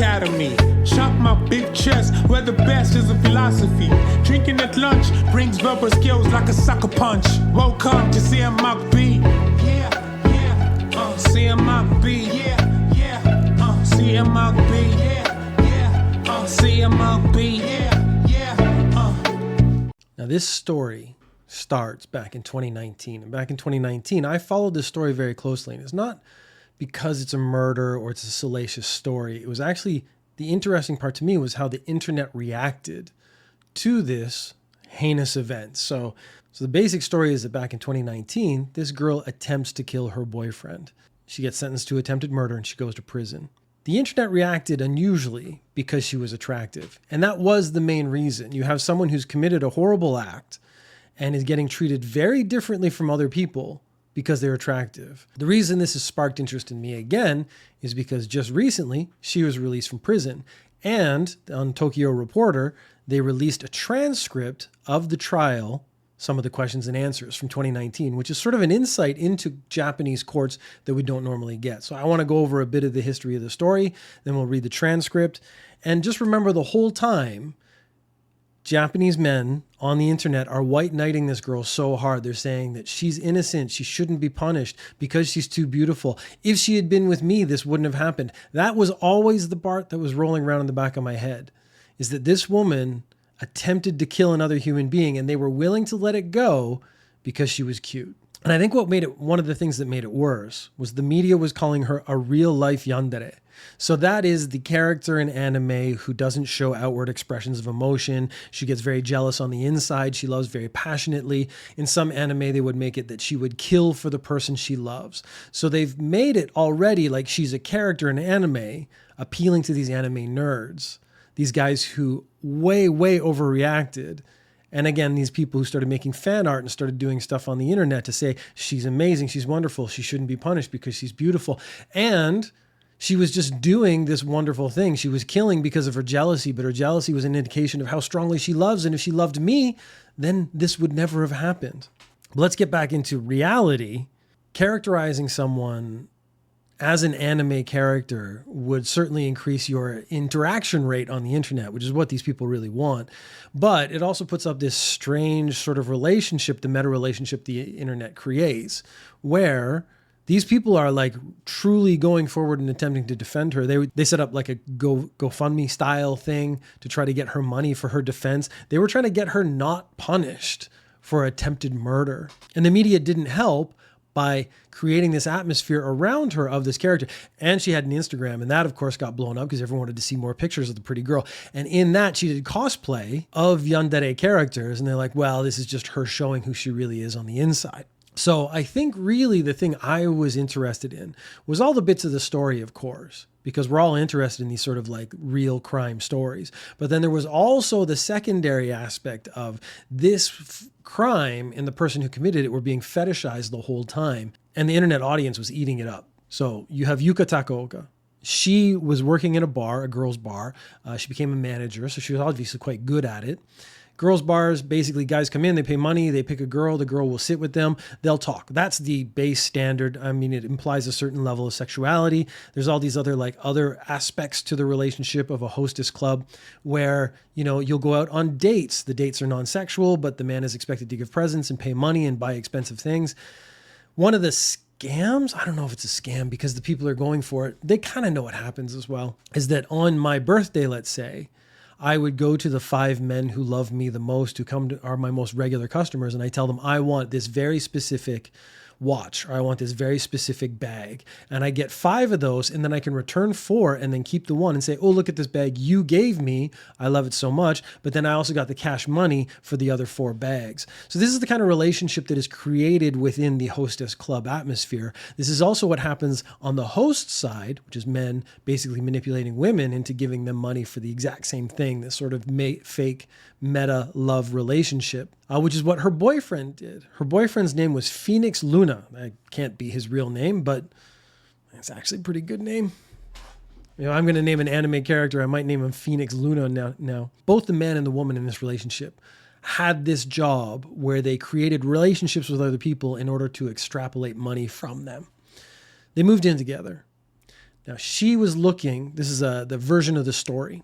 academy. Chop my big chest, where the best is a philosophy. Drinking at lunch brings verbal skills like a sucker punch. Welcome to CMB. Yeah, yeah, CMB. Yeah, yeah, CMB. Yeah, yeah, CMB. Yeah, yeah, Now this story starts back in 2019. And back in 2019, I followed this story very closely. And it's not because it's a murder or it's a salacious story. It was actually, the interesting part to me was how the internet reacted to this heinous event. So the basic story is that back in 2019, this girl attempts to kill her boyfriend. She gets sentenced to attempted murder and she goes to prison. The internet reacted unusually because she was attractive. And that was the main reason. You have someone who's committed a horrible act and is getting treated very differently from other people because they're attractive. The reason this has sparked interest in me again is because just recently she was released from prison, and on Tokyo Reporter, they released a transcript of the trial, some of the questions and answers from 2019, which is sort of an insight into Japanese courts that we don't normally get. So I want to go over a bit of the history of the story, then we'll read the transcript. And just remember, the whole time, Japanese men on the internet are white knighting this girl so hard. They're saying that she's innocent. She shouldn't be punished because she's too beautiful. If she had been with me, this wouldn't have happened. That was always the part that was rolling around in the back of my head, is that this woman attempted to kill another human being and they were willing to let it go because she was cute. And I think what made it, one of the things that made it worse was the media was calling her a real life yandere. So that is the character in anime who doesn't show outward expressions of emotion. She gets very jealous on the inside. She loves very passionately. In some anime, they would make it that she would kill for the person she loves. So they've made it already like she's a character in anime, appealing to these anime nerds, these guys who way overreacted. And again, these people who started making fan art and started doing stuff on the internet to say, she's amazing, she's wonderful, she shouldn't be punished because she's beautiful. And she was just doing this wonderful thing. She was killing because of her jealousy, but her jealousy was an indication of how strongly she loves. And if she loved me, then this would never have happened. But let's get back into reality. Characterizing someone as an anime character would certainly increase your interaction rate on the internet, which is what these people really want. But it also puts up this strange sort of relationship, the meta relationship the internet creates, where these people are like truly going forward and attempting to defend her. They set up like a GoFundMe style thing to try to get her money for her defense. They were trying to get her not punished for attempted murder. And the media didn't help by creating this atmosphere around her of this character. And she had an Instagram, and that of course got blown up because everyone wanted to see more pictures of the pretty girl. And in that she did cosplay of yandere characters. And they're like, well, this is just her showing who she really is on the inside. So I think really the thing I was interested in was all the bits of the story, of course, because we're all interested in these sort of like real crime stories. But then there was also the secondary aspect of this crime and the person who committed it were being fetishized the whole time. And the internet audience was eating it up. So you have Yuka Takaoka. She was working in a bar, a girls' bar. She became a manager, so she was obviously quite good at it. Girls' bars, basically guys come in, they pay money, they pick a girl, the girl will sit with them, they'll talk. That's the base standard. I mean, it implies a certain level of sexuality. There's all these other aspects to the relationship of a hostess club where, you know, you'll go out on dates. The dates are non-sexual, but the man is expected to give presents and pay money and buy expensive things. One of the scams, I don't know if it's a scam because the people are going for it, they kind of know what happens as well, is that on my birthday, let's say, I would go to the 5 men who love me the most, who are my most regular customers, and I tell them I want this very specific watch, or I want this very specific bag. And I get 5 of those, and then I can return 4 and then keep the one and say, oh, look at this bag you gave me. I love it so much. But then I also got the cash money for the other 4 bags. So this is the kind of relationship that is created within the hostess club atmosphere. This is also what happens on the host side, which is men basically manipulating women into giving them money for the exact same thing, this sort of fake meta love relationship, which is what her boyfriend did. Her boyfriend's name was Phoenix Luna. That can't be his real name, but it's actually a pretty good name. You know, I'm going to name an anime character. I might name him Phoenix Luna now. Both the man and the woman in this relationship had this job where they created relationships with other people in order to extrapolate money from them. They moved in together. Now she was looking, this is the version of the story.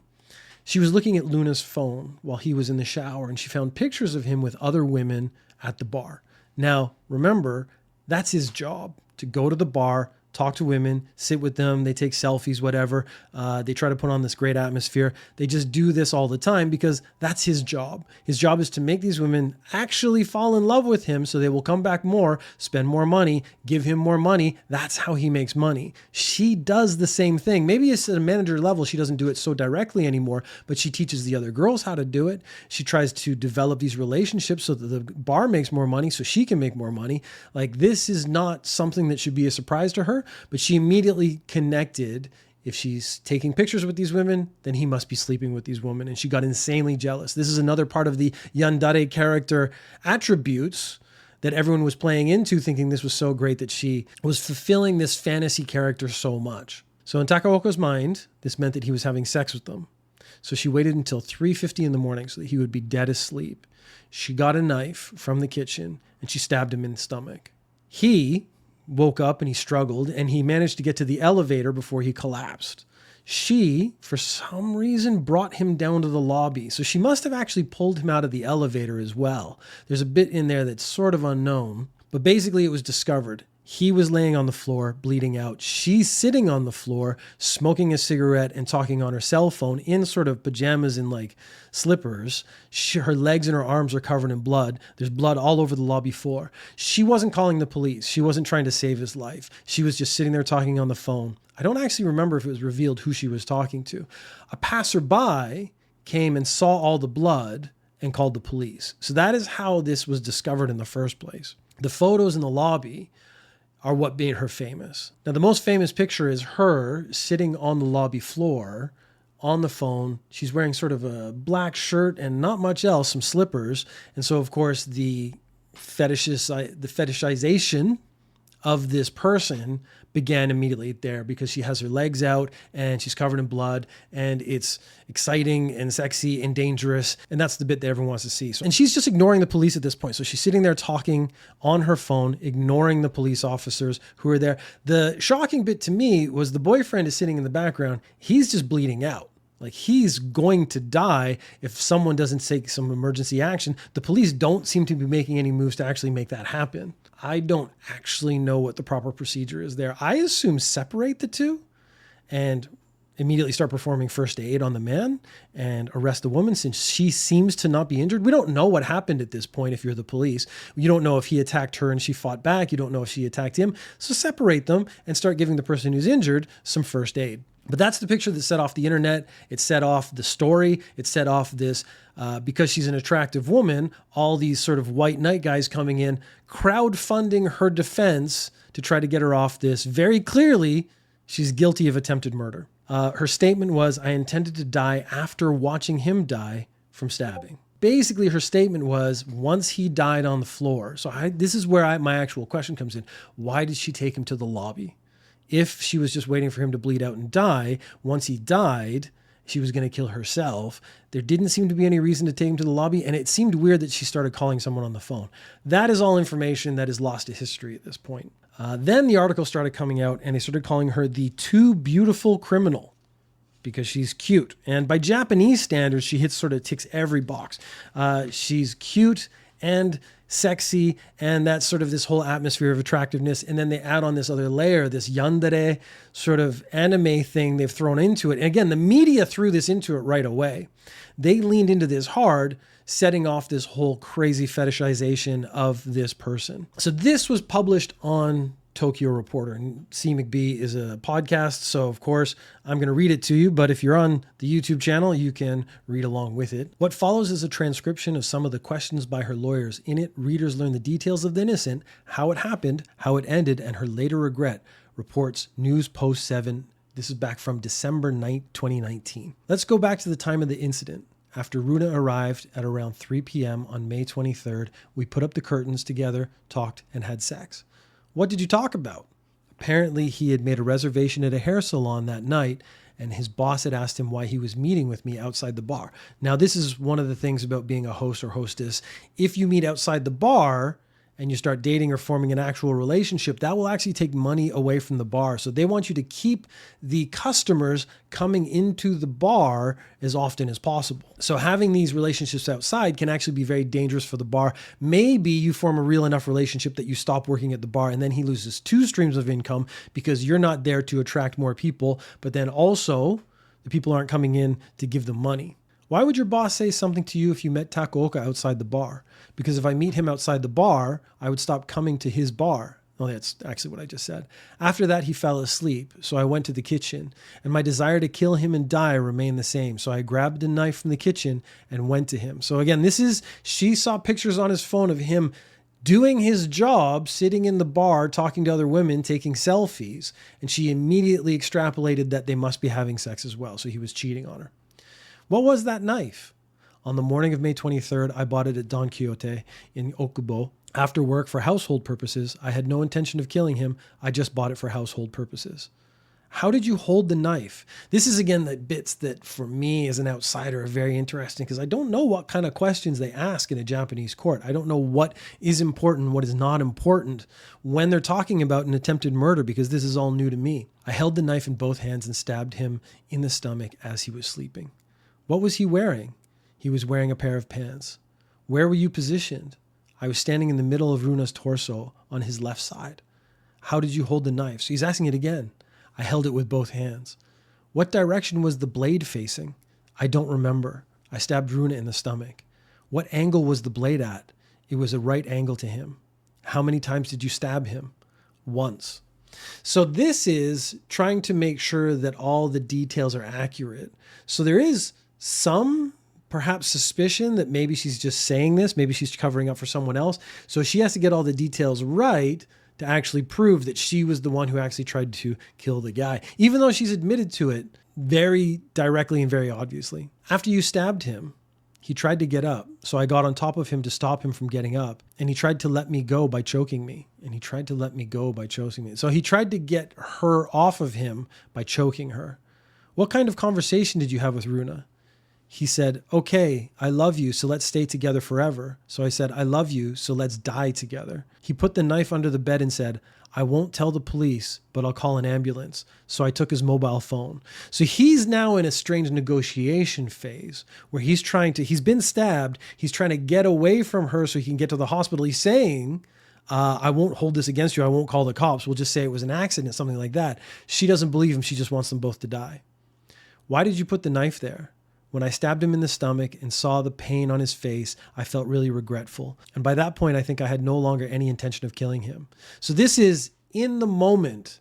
She was looking at Luna's phone while he was in the shower, and she found pictures of him with other women at the bar. Now, remember, that's his job, to go to the bar, talk to women, sit with them. They take selfies, whatever. They try to put on this great atmosphere. They just do this all the time because that's his job. His job is to make these women actually fall in love with him so they will come back more, spend more money, give him more money. That's how he makes money. She does the same thing. Maybe it's at a manager level. She doesn't do it so directly anymore, but she teaches the other girls how to do it. She tries to develop these relationships so that the bar makes more money so she can make more money. Like, this is not something that should be a surprise to her. But she immediately connected, if she's taking pictures with these women, then he must be sleeping with these women. And she got insanely jealous. This is another part of the yandere character attributes that everyone was playing into, thinking this was so great that she was fulfilling this fantasy character so much. So in Takaoka's mind, this meant that he was having sex with them. So she waited until 3:50 in the morning so that he would be dead asleep. She got a knife from the kitchen and she stabbed him in the stomach. He woke up and he struggled and he managed to get to the elevator before he collapsed. She, for some reason, brought him down to the lobby. So she must have actually pulled him out of the elevator as well. There's a bit in there that's sort of unknown, but basically it was discovered. He was laying on the floor, bleeding out. She's sitting on the floor, smoking a cigarette and talking on her cell phone in sort of pajamas and like slippers. Her legs and her arms are covered in blood. There's blood all over the lobby floor. She wasn't calling the police. She wasn't trying to save his life. She was just sitting there talking on the phone. I don't actually remember if it was revealed who she was talking to. A passerby came and saw all the blood and called the police. So that is how this was discovered in the first place. The photos in the lobby are what made her famous. Now, the most famous picture is her sitting on the lobby floor on the phone. She's wearing sort of a black shirt and not much else, some slippers. And so, of course, the fetishization of this person began immediately there because she has her legs out and she's covered in blood and it's exciting and sexy and dangerous. And that's the bit that everyone wants to see. So, and she's just ignoring the police at this point. So she's sitting there talking on her phone, ignoring the police officers who are there. The shocking bit to me was the boyfriend is sitting in the background. He's just bleeding out. Like, he's going to die if someone doesn't take some emergency action. The police don't seem to be making any moves to actually make that happen. I don't actually know what the proper procedure is there. I assume separate the two and immediately start performing first aid on the man and arrest the woman since she seems to not be injured. We don't know what happened at this point if you're the police. You don't know if he attacked her and she fought back. You don't know if she attacked him. So separate them and start giving the person who's injured some first aid. But that's the picture that set off the internet. It set off the story. It set off this, because she's an attractive woman, all these sort of white knight guys coming in, crowdfunding her defense to try to get her off this. Very clearly, she's guilty of attempted murder. Her statement was, "I intended to die after watching him die from stabbing." Basically, her statement was, once he died on the floor. So this is where my actual question comes in. Why did she take him to the lobby? If she was just waiting for him to bleed out and die, once he died, she was going to kill herself. There didn't seem to be any reason to take him to the lobby, and it seemed weird that she started calling someone on the phone. That is all information that is lost to history at this point. Then the article started coming out, and they started calling her the too beautiful criminal because she's cute. And by Japanese standards, she ticks every box. She's cute and sexy, and that's sort of this whole atmosphere of attractiveness. And then they add on this other layer, this yandere sort of anime thing they've thrown into it. And again, the media threw this into it right away. They leaned into this hard, setting off this whole crazy fetishization of this person. So this was published on Tokyo Reporter, and C. McBee is a podcast, so of course I'm going to read it to you, but if you're on the YouTube channel, you can read along with it. What follows is a transcription of some of the questions by her lawyers. In it, readers learn the details of the innocent, how it happened, how it ended, and her later regret, reports News Post 7. This is back from December 9th, 2019. Let's go back to the time of the incident. After Runa arrived at around 3 p.m. on May 23rd, we put up the curtains together, talked, and had sex. What did you talk about? Apparently, he had made a reservation at a hair salon that night, and his boss had asked him why he was meeting with me outside the bar. Now, this is one of the things about being a host or hostess. If you meet outside the bar and you start dating or forming an actual relationship, that will actually take money away from the bar. So they want you to keep the customers coming into the bar as often as possible. So having these relationships outside can actually be very dangerous for the bar. Maybe you form a real enough relationship that you stop working at the bar, and then he loses two streams of income because you're not there to attract more people, but then also the people aren't coming in to give them money. Why would your boss say something to you if you met Takaoka outside the bar? Because if I meet him outside the bar, I would stop coming to his bar. Oh, that's actually what I just said. After that, he fell asleep, so I went to the kitchen, and my desire to kill him and die remained the same. So I grabbed a knife from the kitchen and went to him. So again, she saw pictures on his phone of him doing his job, sitting in the bar, talking to other women, taking selfies, and she immediately extrapolated that they must be having sex as well, so he was cheating on her. What was that knife? On the morning of May 23rd, I bought it at Don Quixote in Okubo. After work for household purposes, I had no intention of killing him. I just bought it for household purposes. How did you hold the knife? This is, again, the bits that for me as an outsider are very interesting because I don't know what kind of questions they ask in a Japanese court. I don't know what is important, what is not important when they're talking about an attempted murder because this is all new to me. I held the knife in both hands and stabbed him in the stomach as he was sleeping. What was he wearing? He was wearing a pair of pants. Where were you positioned? I was standing in the middle of Runa's torso on his left side. How did you hold the knife? So he's asking it again. I held it with both hands. What direction was the blade facing? I don't remember. I stabbed Runa in the stomach. What angle was the blade at? It was a right angle to him. How many times did you stab him? Once. So this is trying to make sure that all the details are accurate. So there is some perhaps suspicion that maybe she's just saying this, maybe she's covering up for someone else. So she has to get all the details right to actually prove that she was the one who actually tried to kill the guy, even though she's admitted to it very directly and very obviously. After you stabbed him, he tried to get up. So I got on top of him to stop him from getting up. And he tried to let me go by choking me. So he tried to get her off of him by choking her. What kind of conversation did you have with Runa? He said, okay, I love you, so let's stay together forever. So I said, I love you, so let's die together. He put the knife under the bed and said, I won't tell the police, but I'll call an ambulance. So I took his mobile phone. So he's now in a strange negotiation phase where he's been stabbed. He's trying to get away from her so he can get to the hospital. He's saying, I won't hold this against you. I won't call the cops. We'll just say it was an accident, something like that. She doesn't believe him. She just wants them both to die. Why did you put the knife there? When I stabbed him in the stomach and saw the pain on his face, I felt really regretful. And by that point, I think I had no longer any intention of killing him. So this is in the moment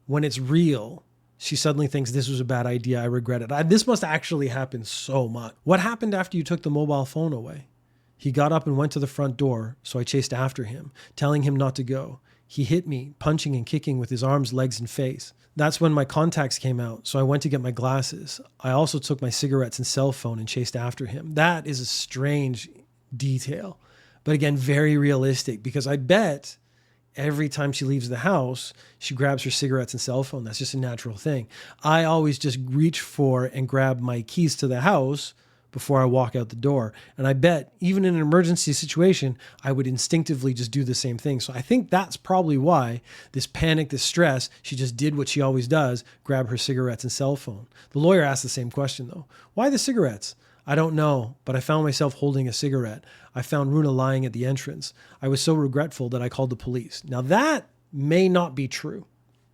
when it's real. She suddenly thinks this was a bad idea. I regret it. This must actually happen so much. What happened after you took the mobile phone away? He got up and went to the front door, so I chased after him, telling him not to go. He hit me, punching and kicking with his arms, legs, and face. That's when my contacts came out, so I went to get my glasses. I also took my cigarettes and cell phone and chased after him. That is a strange detail, but again, very realistic because I bet every time she leaves the house, she grabs her cigarettes and cell phone. That's just a natural thing. I always just reach for and grab my keys to the house before I walk out the door. And I bet even in an emergency situation, I would instinctively just do the same thing. So I think that's probably why this panic, this stress, she just did what she always does, grab her cigarettes and cell phone. The lawyer asked the same question though. Why the cigarettes? I don't know, but I found myself holding a cigarette. I found Runa lying at the entrance. I was so regretful that I called the police. Now that may not be true.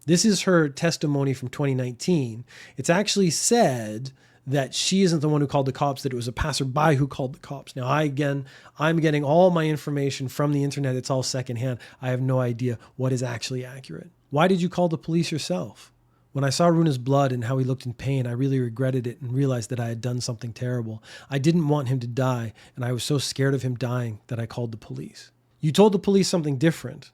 This is her testimony from 2019. It's actually said that she isn't the one who called the cops, that it was a passerby who called the cops. Now, I'm getting all my information from the internet. It's all secondhand. I have no idea what is actually accurate. Why did you call the police yourself? When I saw Runa's blood and how he looked in pain, I really regretted it and realized that I had done something terrible. I didn't want him to die, and I was so scared of him dying that I called the police. You told the police something different.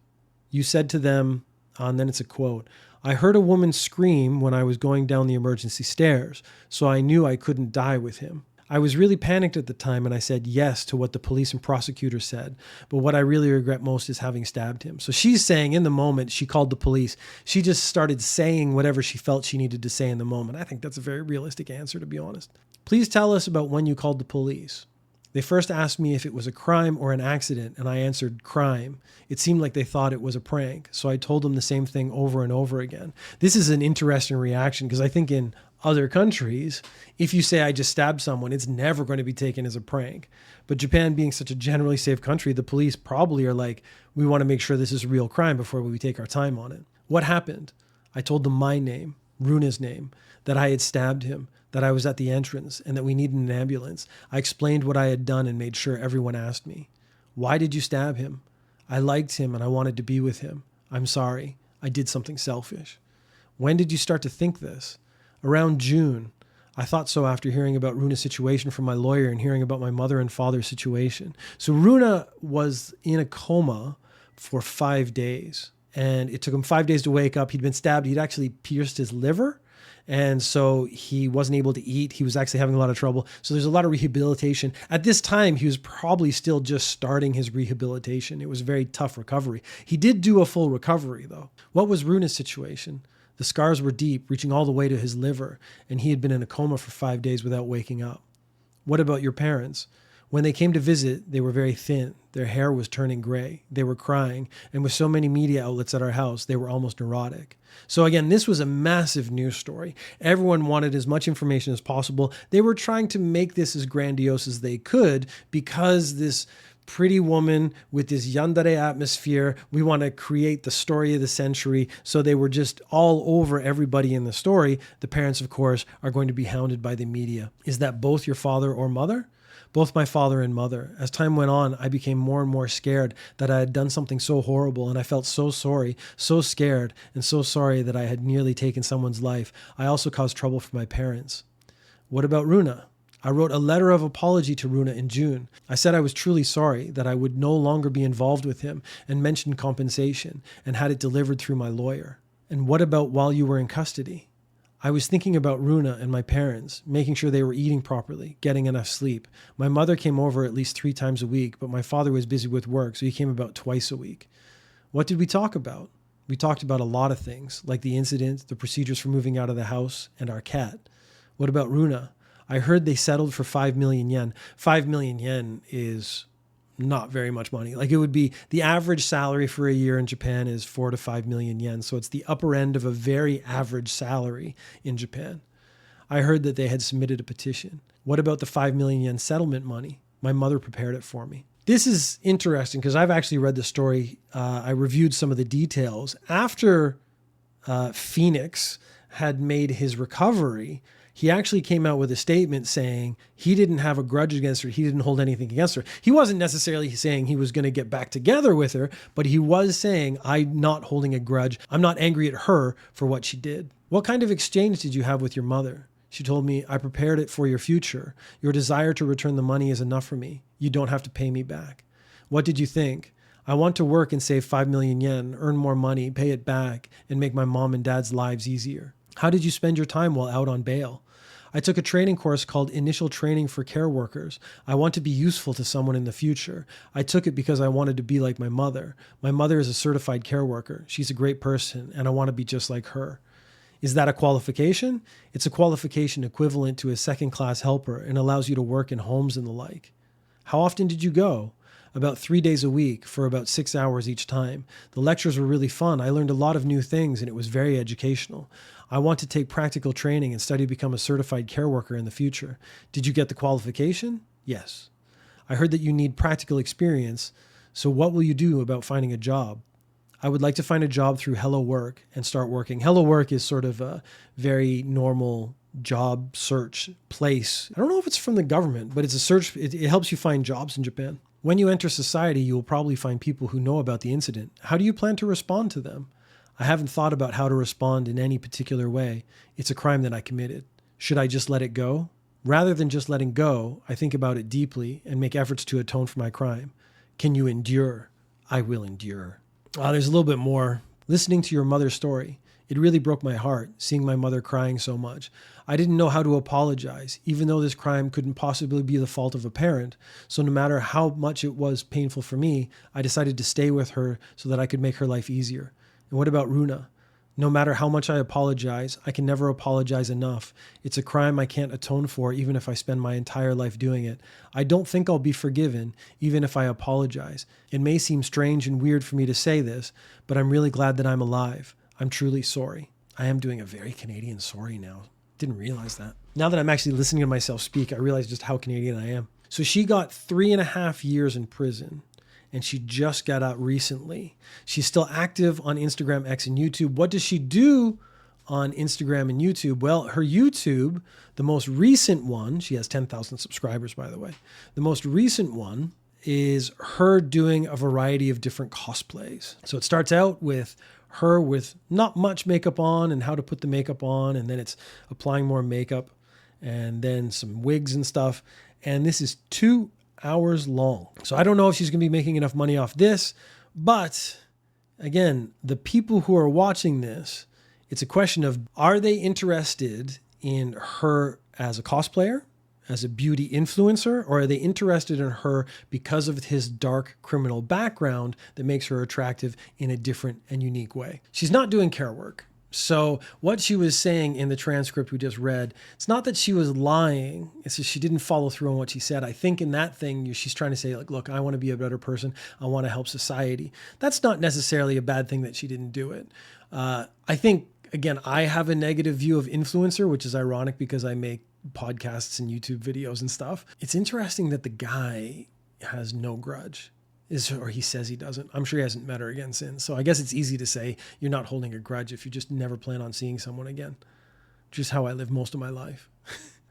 You said to them, and then it's a quote, I heard a woman scream when I was going down the emergency stairs, so I knew I couldn't die with him. I was really panicked at the time and I said yes to what the police and prosecutor said, but what I really regret most is having stabbed him. So she's saying in the moment she called the police, she just started saying whatever she felt she needed to say in the moment. I think that's a very realistic answer, to be honest. Please tell us about when you called the police. They first asked me if it was a crime or an accident, and I answered crime. It seemed like they thought it was a prank, so I told them the same thing over and over again. This is an interesting reaction because I think in other countries, if you say I just stabbed someone, it's never going to be taken as a prank. But Japan being such a generally safe country, the police probably are like, we want to make sure this is a real crime before we take our time on it. What happened? I told them my name, Runa's name, that I had stabbed him, that I was at the entrance, and that we needed an ambulance. I explained what I had done and made sure everyone asked me. Why did you stab him? I liked him and I wanted to be with him. I'm sorry. I did something selfish. When did you start to think this? Around June. I thought so after hearing about Runa's situation from my lawyer and hearing about my mother and father's situation. So Runa was in a coma for 5 days, and it took him 5 days to wake up. He'd been stabbed. He'd actually pierced his liver. And so he wasn't able to eat. He was actually having a lot of trouble. So there's a lot of rehabilitation. At this time, he was probably still just starting his rehabilitation. It was a very tough recovery. He did do a full recovery, though. What was Runa's situation? The scars were deep, reaching all the way to his liver, and he had been in a coma for 5 days without waking up. What about your parents? When they came to visit, they were very thin. Their hair was turning gray. They were crying. And with so many media outlets at our house, they were almost neurotic. So again, this was a massive news story. Everyone wanted as much information as possible. They were trying to make this as grandiose as they could because this pretty woman with this yandere atmosphere, we want to create the story of the century. So they were just all over everybody in the story. The parents, of course, are going to be hounded by the media. Is that both your father or mother? Both my father and mother. As time went on, I became more and more scared that I had done something so horrible, and I felt so sorry, so scared, and so sorry that I had nearly taken someone's life. I also caused trouble for my parents. What about Runa? I wrote a letter of apology to Runa in June. I said I was truly sorry, that I would no longer be involved with him, and mentioned compensation, and had it delivered through my lawyer. And what about while you were in custody? I was thinking about Runa and my parents, making sure they were eating properly, getting enough sleep. My mother came over at least 3 times a week, but my father was busy with work, so he came about twice a week. What did we talk about? We talked about a lot of things, like the incident, the procedures for moving out of the house, and our cat. What about Runa? I heard they settled for 5 million yen. 5 million yen is not very much money. Like, it would be the average salary for a year in Japan is 4 to 5 million yen. So it's the upper end of a very average salary in Japan. I heard that they had submitted a petition. What about the 5 million yen settlement money? My mother prepared it for me. This is interesting because I've actually read the story. I reviewed some of the details. After Phoenix had made his recovery, he actually came out with a statement saying he didn't have a grudge against her. He didn't hold anything against her. He wasn't necessarily saying he was going to get back together with her, but he was saying, I'm not holding a grudge. I'm not angry at her for what she did. What kind of exchange did you have with your mother? She told me, I prepared it for your future. Your desire to return the money is enough for me. You don't have to pay me back. What did you think? I want to work and save 5 million yen, earn more money, pay it back, and make my mom and dad's lives easier. How did you spend your time while out on bail? I took a training course called Initial Training for Care Workers. I want to be useful to someone in the future. I took it because I wanted to be like my mother. My mother is a certified care worker. She's a great person, and I want to be just like her. Is that a qualification? It's a qualification equivalent to a second-class helper and allows you to work in homes and the like. How often did you go? About 3 days a week for about 6 hours each time. The lectures were really fun. I learned a lot of new things, and it was very educational. I want to take practical training and study to become a certified care worker in the future. Did you get the qualification? Yes. I heard that you need practical experience, so what will you do about finding a job? I would like to find a job through Hello Work and start working. Hello Work is sort of a very normal job search place. I don't know if it's from the government, but it's a search. It helps you find jobs in Japan. When you enter society, you will probably find people who know about the incident. How do you plan to respond to them? I haven't thought about how to respond in any particular way. It's a crime that I committed. Should I just let it go? Rather than just letting go, I think about it deeply and make efforts to atone for my crime. Can you endure? I will endure. There's a little bit more. Listening to your mother's story, it really broke my heart, seeing my mother crying so much. I didn't know how to apologize, even though this crime couldn't possibly be the fault of a parent. So no matter how much it was painful for me, I decided to stay with her so that I could make her life easier. And what about Runa? No matter how much I apologize, I can never apologize enough. It's a crime I can't atone for, even if I spend my entire life doing it. I don't think I'll be forgiven, even if I apologize. It may seem strange and weird for me to say this, but I'm really glad that I'm alive. I'm truly sorry. I am doing a very Canadian sorry now. Didn't realize that. Now that I'm actually listening to myself speak, I realize just how Canadian I am. So she got 3.5 years in prison. And she just got out recently. She's still active on Instagram, X, and YouTube. What does she do on Instagram and YouTube? Well, her YouTube, the most recent one, she has 10,000 subscribers, by the way. The most recent one is her doing a variety of different cosplays. So it starts out with her with not much makeup on and how to put the makeup on, and then it's applying more makeup and then some wigs and stuff. And this is 2 hours long. So I don't know if she's going to be making enough money off this, but again, the people who are watching this, it's a question of, are they interested in her as a cosplayer, as a beauty influencer, or are they interested in her because of his dark criminal background that makes her attractive in a different and unique way? She's not doing care work. So what she was saying in the transcript we just read, it's not that she was lying. It's just she didn't follow through on what she said. I think in that thing, she's trying to say, like, look, I want to be a better person. I want to help society. That's not necessarily a bad thing that she didn't do it. I think, again, I have a negative view of influencer, which is ironic because I make podcasts and YouTube videos and stuff. It's interesting that the guy has no grudge. Or he says he doesn't. I'm sure he hasn't met her again since. So I guess it's easy to say you're not holding a grudge if you just never plan on seeing someone again, which is how I live most of my life.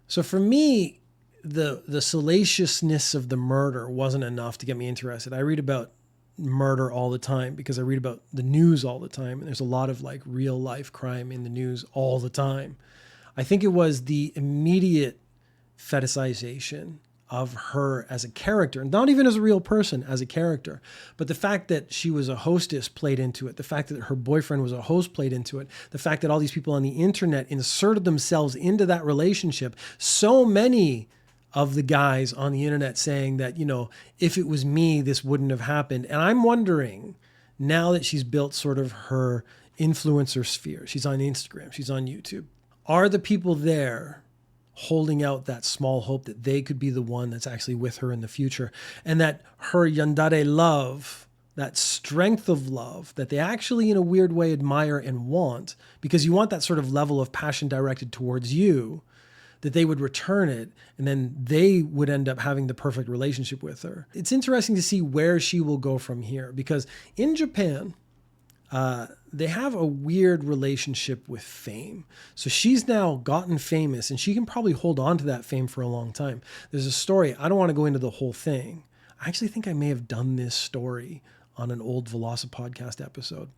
So for me, the salaciousness of the murder wasn't enough to get me interested. I read about murder all the time because I read about the news all the time. And there's a lot of like real life crime in the news all the time. I think it was the immediate fetishization of her as a character, not even as a real person, as a character. But the fact that she was a hostess played into it. The fact that her boyfriend was a host played into it. The fact that all these people on the internet inserted themselves into that relationship. So many of the guys on the internet saying that, you know, if it was me, this wouldn't have happened. And I'm wondering, now that she's built sort of her influencer sphere, she's on Instagram, she's on YouTube, are the people there holding out that small hope that they could be the one that's actually with her in the future, and that her yandere love, that strength of love that they actually in a weird way admire and want, because you want that sort of level of passion directed towards you, that they would return it and then they would end up having the perfect relationship with her. It's interesting to see where she will go from here, because in Japan, they have a weird relationship with fame. So she's now gotten famous and she can probably hold on to that fame for a long time. There's a story. I don't want to go into the whole thing. I actually think I may have done this story on an old Velocipodcast episode.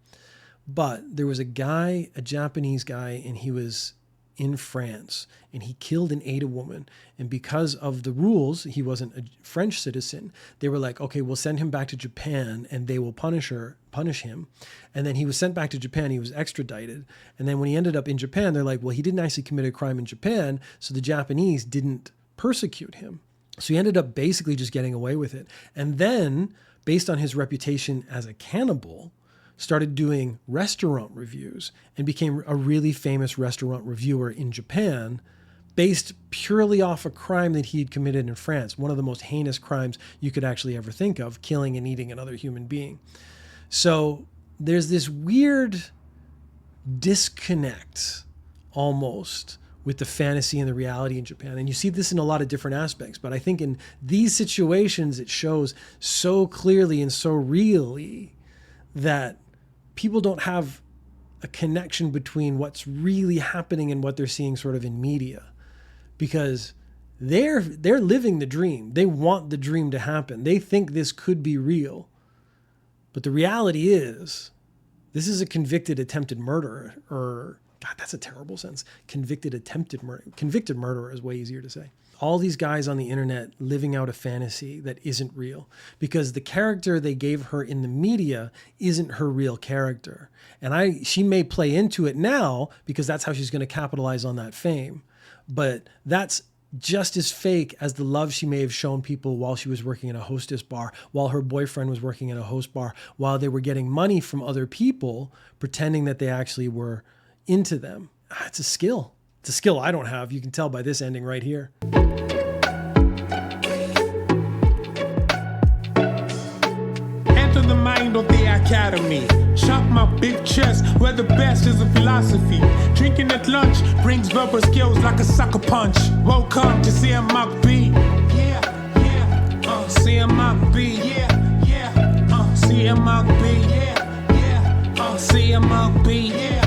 But there was a guy, a Japanese guy, and he was in France and he killed and ate a woman. And because of the rules, he wasn't a French citizen. They were like, okay, we'll send him back to Japan and they will punish him. And then he was sent back to Japan. He was extradited. And then when he ended up in Japan, they're like, well, he didn't actually commit a crime in Japan. So the Japanese didn't persecute him. So he ended up basically just getting away with it. And then based on his reputation as a cannibal, started doing restaurant reviews and became a really famous restaurant reviewer in Japan based purely off a crime that he'd committed in France. One of the most heinous crimes you could actually ever think of, killing and eating another human being. So there's this weird disconnect almost with the fantasy and the reality in Japan. And you see this in a lot of different aspects, but I think in these situations, it shows so clearly and so really that people don't have a connection between what's really happening and what they're seeing sort of in media, because they're living the dream. They want the dream to happen. They think this could be real. But the reality is, this is a convicted attempted murderer, or God, that's a terrible sentence. Convicted murderer is way easier to say. All these guys on the internet living out a fantasy that isn't real, because the character they gave her in the media isn't her real character. And she may play into it now because that's how she's going to capitalize on that fame. But that's just as fake as the love she may have shown people while she was working in a hostess bar, while her boyfriend was working in a host bar, while they were getting money from other people, pretending that they actually were into them. It's a skill. It's a skill I don't have. You can tell by this ending right here. Enter the mind of the academy. Shock my big chest, where the best is a philosophy. Drinking at lunch brings verbal skills like a sucker punch. Welcome to CMB. Yeah, yeah, CMB. Yeah, yeah, CMB. Yeah, yeah, CMB. Yeah.